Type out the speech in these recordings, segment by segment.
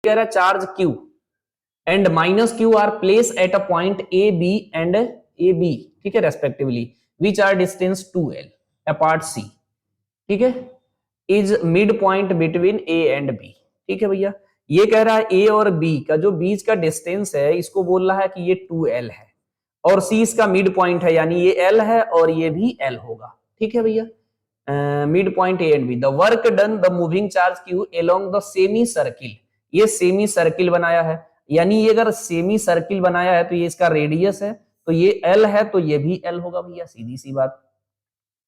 कह रहा है charge Q and minus Q are place at a point A B and A B, ठीक है, respectively, which are distance 2L apart C, ठीक है, is mid point between A and B, ठीक है भैया। ये कह रहा है A और B का जो बीच का डिस्टेंस है इसको बोल रहा है कि ये 2L है और C इसका मिड पॉइंट है, यानी ये L है और ये भी L होगा, ठीक है भैया। Mid point A and B, the work done the moving charge Q along the semi circle, ये सेमी सर्किल बनाया है, यानी ये अगर सेमी सर्किल बनाया है तो ये इसका रेडियस है, तो ये एल है तो ये भी एल होगा भैया, सीधी सी बात,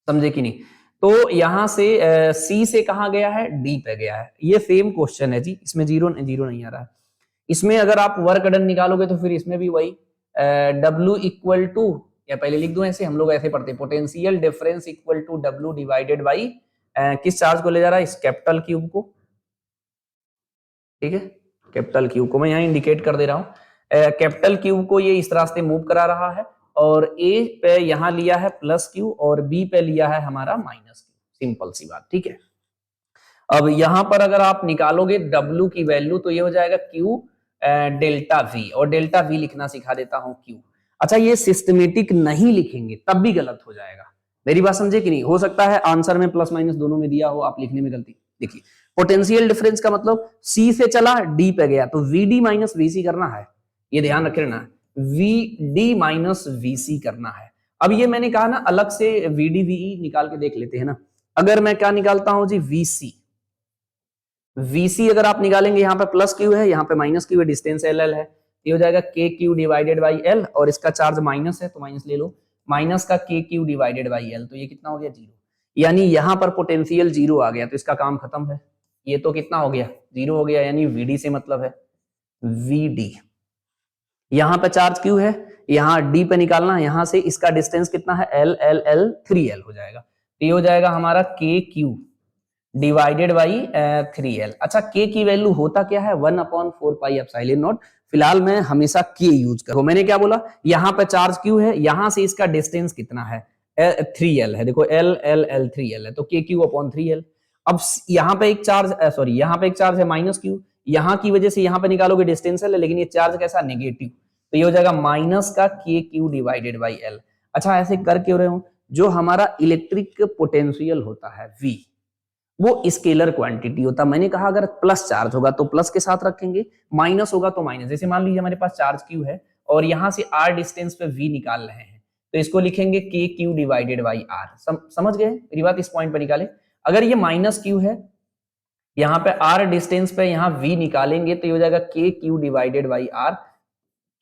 समझे कि नहीं। तो यहां से सी से कहा गया है, डी पे गया है। ये सेम क्वेश्चन है जी, इसमें जीरो नहीं आ रहा है। इसमें अगर आप वर्क डन निकालोगे तो फिर इसमें भी वही W इक्वल टू, या पहले लिख दूं ऐसे, हम लोग ऐसे पढ़ते हैं, potential difference equal to W divided by किस चार्ज को ले जा रहा है, इस कैपिटल क्यूब को, ठीक है, कैपिटल क्यूब को मैं यहाँ इंडिकेट कर दे रहा हूँ। कैपिटल क्यूब को ये इस रास्ते मूव करा रहा है और A पे यहाँ लिया है प्लस क्यू और B पे लिया है हमारा माइनस क्यू, सिंपल सी बात, ठीक है। अब यहां पर अगर आप निकालोगे W की वैल्यू तो ये हो जाएगा Q डेल्टा V, और डेल्टा V लिखना सिखा देता हूं Q। अच्छा, ये सिस्टमेटिक नहीं लिखेंगे तब भी गलत हो जाएगा, मेरी बात समझे कि नहीं। हो सकता है आंसर में प्लस माइनस दोनों में दिया हो, आप लिखने में गलती। देखिए, पोटेंशियल डिफरेंस का मतलब C से चला D पे गया तो VD माइनस VC करना है, ये ध्यान रख लेना, VD माइनस VC करना है। अब ये मैंने कहा ना, अलग से VD VE निकाल के देख लेते हैं ना। अगर मैं क्या निकालता हूं जी, VC अगर आप निकालेंगे, यहाँ पे प्लस क्यू है, यहाँ पे माइनस क्यू है, डिस्टेंस LL है, ये हो जाएगा KQ डिवाइडेड बाई L, और इसका चार्ज माइनस है तो माइनस ले लो, माइनस का KQ डिवाइडेड बाई L, तो ये कितना हो गया, जीरो, यानी यहाँ पर पोटेंशियल जीरो आ गया तो इसका काम खत्म है। ये तो कितना हो गया, जीरो हो गया, यानी VD से मतलब है VD। यहाँ पे चार्ज Q है, यहाँ D पे निकालना, यहाँ से इसका डिस्टेंस कितना है, L 3L हो जाएगा, तो ये हो जाएगा हमारा KQ डिवाइडेड बाई 3L। अच्छा, K की वैल्यू होता क्या है, 1/4 एप्सिलॉन नॉट, फिलहाल मैं हमेशा K यूज करूँ। मैंने क्या बोला, यहाँ पे चार्ज Q है, यहाँ से इसका डिस्टेंस कितना है, 3L है, देखो L 3L है, तो KQ/3L। अब यहाँ पे एक चार्ज, सॉरी यहाँ पे एक चार्ज है माइनस Q, यहाँ की वजह से यहाँ पे निकालोगे डिस्टेंस है, लेकिन ये चार्ज कैसा, नेगेटिव, तो ये हो जाएगा माइनस का KQ डिवाइडेड बाई L। अच्छा, ऐसे कर क्यों रहे हो, जो हमारा इलेक्ट्रिक पोटेंशियल होता है V, वो स्केलर क्वांटिटी होता है। मैंने कहा अगर प्लस चार्ज होगा तो प्लस के साथ रखेंगे, माइनस होगा तो माइनस। जैसे मान लीजिए हमारे पास चार्ज Q है और यहां से R डिस्टेंस पे V निकाल रहे हैं, तो इसको लिखेंगे KQ डिवाइडेड बाई R। समझ गए मेरी बात, इस पॉइंट पे निकाले। अगर ये माइनस Q है, यहाँ पे R डिस्टेंस पे यहाँ V निकालेंगे तो ये हो जाएगा KQ divided by R।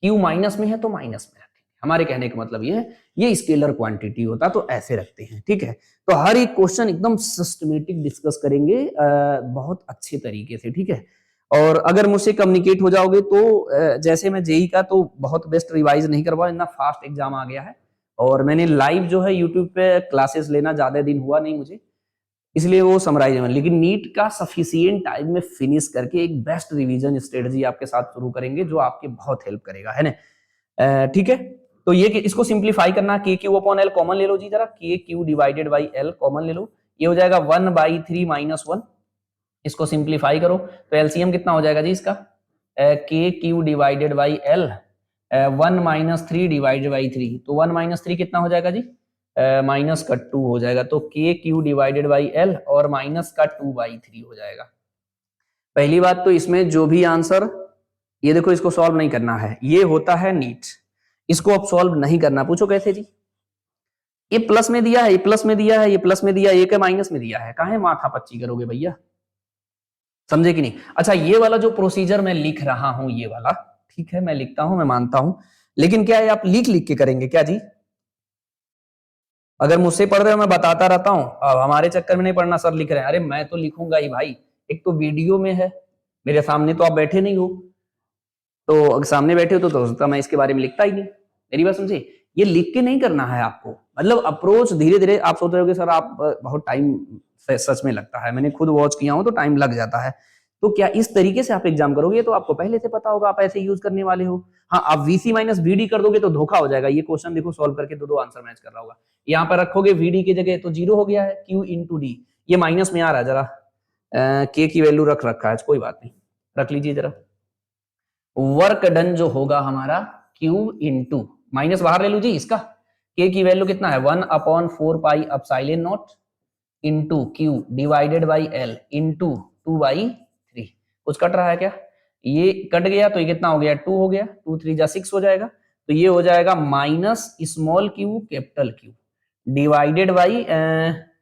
Q minus में है तो माइनस में रखेंगे, हमारे कहने का मतलब ये है, ये स्केलर क्वांटिटी होता तो ऐसे रखते हैं, ठीक है। तो हर एक क्वेश्चन एकदम सिस्टमेटिक डिस्कस करेंगे बहुत अच्छे तरीके से, ठीक है। और अगर मुझसे कम्युनिकेट हो जाओगे तो जैसे मैं जेई का तो बहुत बेस्ट रिवाइज नहीं करवा, इतना फास्ट एग्जाम आ गया है, और मैंने लाइव जो है यूट्यूब पे क्लासेस लेना ज्यादा दिन हुआ नहीं मुझे, इसलिए वो समराइज है। लेकिन नीट का सफिशिएंट टाइम में फिनिश करके एक बेस्ट रिवीजन स्ट्रेटजी आपके साथ शुरू करेंगे जो आपके बहुत हेल्प करेगा, है ना, ठीक है। तो ये इसको सिंप्लीफाई करना, KQ/L कॉमन ले लो जी, जरा KQ divided by L common ले लो, ये हो जाएगा 1/3 माइनस 1। इसको सिंप्लीफाई करो तो एलसीएम कितना हो जाएगा जी इसका, KQ divided by L 1 minus 3 divided by 3, तो 1 माइनस 3 कितना हो जाएगा जी, माइनस का 2 हो जाएगा, तो KQ डिवाइडेड बाई L और माइनस का 2/3 हो जाएगा। पहली बात तो इसमें जो भी आंसर, ये देखो इसको सॉल्व नहीं करना है, ये होता है नीट, इसको अब सॉल्व नहीं करना। पूछो कैसे जी, ये प्लस में दिया है, ये प्लस में दिया है, ये प्लस में दिया है, ये माइनस में दिया है, काहे माथा पच्ची करोगे भैया, समझे कि नहीं। अच्छा, ये वाला जो प्रोसीजर मैं लिख रहा हूं, ये वाला ठीक है, मैं लिखता हूं, मैं मानता हूं, लेकिन क्या है आप लिख लिख के करेंगे क्या जी, अगर मुझसे पढ़ रहे हो मैं बताता रहता हूं, अब हमारे चक्कर में नहीं पढ़ना, सर लिख रहे हैं, अरे मैं तो लिखूंगा ही भाई, एक तो वीडियो में है मेरे सामने, तो आप बैठे नहीं हो, तो अगर सामने बैठे हो तो हो सकता मैं इसके बारे में लिखता ही नहीं, मेरी बात समझे। ये लिख के नहीं करना है आपको, मतलब अप्रोच धीरे धीरे। आप सोच रहे हो कि सर आप बहुत टाइम सच में लगता है, मैंने खुद वॉच किया हूं तो टाइम लग जाता है, तो क्या इस तरीके से आप एग्जाम करोगे तो आपको पहले से पता होगा, आप ऐसे यूज करने वाले हो। हाँ, आप VC माइनस VD कर दोगे तो धोखा हो जाएगा। ये क्वेश्चन देखो सॉल्व करके दो आंसर मैच कर रहा होगा, यहाँ पर रखोगे VD की जगह तो जीरो हो गया है, Q इंटू D, ये माइनस में आ रहा है, जरा K की वैल्यू रख रखा है, कोई बात नहीं, रख लीजिए जरा। वर्क डन जो होगा हमारा Q इंटू, माइनस बाहर ले लो जी इसका, K की वैल्यू कितना है 1/4 pi epsilon not into Q divided by L into 2/3। कुछ कट रहा है क्या? ये कट गया तो ये कितना हो गया 2 हो गया, 2 3 जा 6 हो जाएगा, तो ये हो जाएगा minus small q capital Q divided by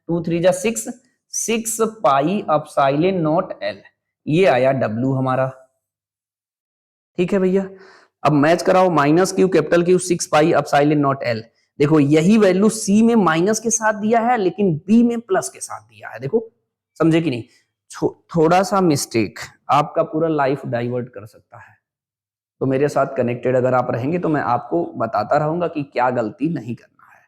2 3 जा 6, 6 पाई एप्सिलॉन नॉट L, ये आया W हमारा। ठीक है भैया, अब मैच कराओ minus Q capital Q 6 pi epsilon not L। देखो यही वैल्यू C में माइनस के साथ दिया है लेकिन B में प्लस के साथ दिया है, देखो समझे कि नहीं? थोड़ा सा मिस्टेक आपका पूरा लाइफ डाइवर्ट कर सकता है, तो मेरे साथ कनेक्टेड अगर आप रहेंगे तो मैं आपको बताता रहूंगा कि क्या गलती नहीं करना है।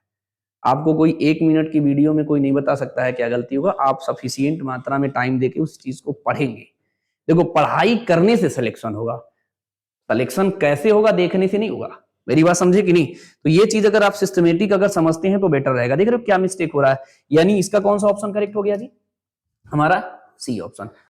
आपको कोई 1 मिनट की वीडियो में कोई नहीं बता सकता है क्या गलती होगा, आप सफिशिएंट मात्रा में टाइम देके उस चीज को पढ़ेंगे। देखो पढ़ाई करने से सिलेक्शन होगा, सिलेक्शन कैसे होगा देखने से नहीं होगा, मेरी बात समझे कि नहीं? तो ये चीज अगर आप सिस्टमेटिक अगर समझते हैं तो बेटर रहेगा। देख रहे हो क्या मिस्टेक हो रहा है, यानी इसका कौन सा ऑप्शन करेक्ट हो गया जी? हमारा सी ऑप्शन।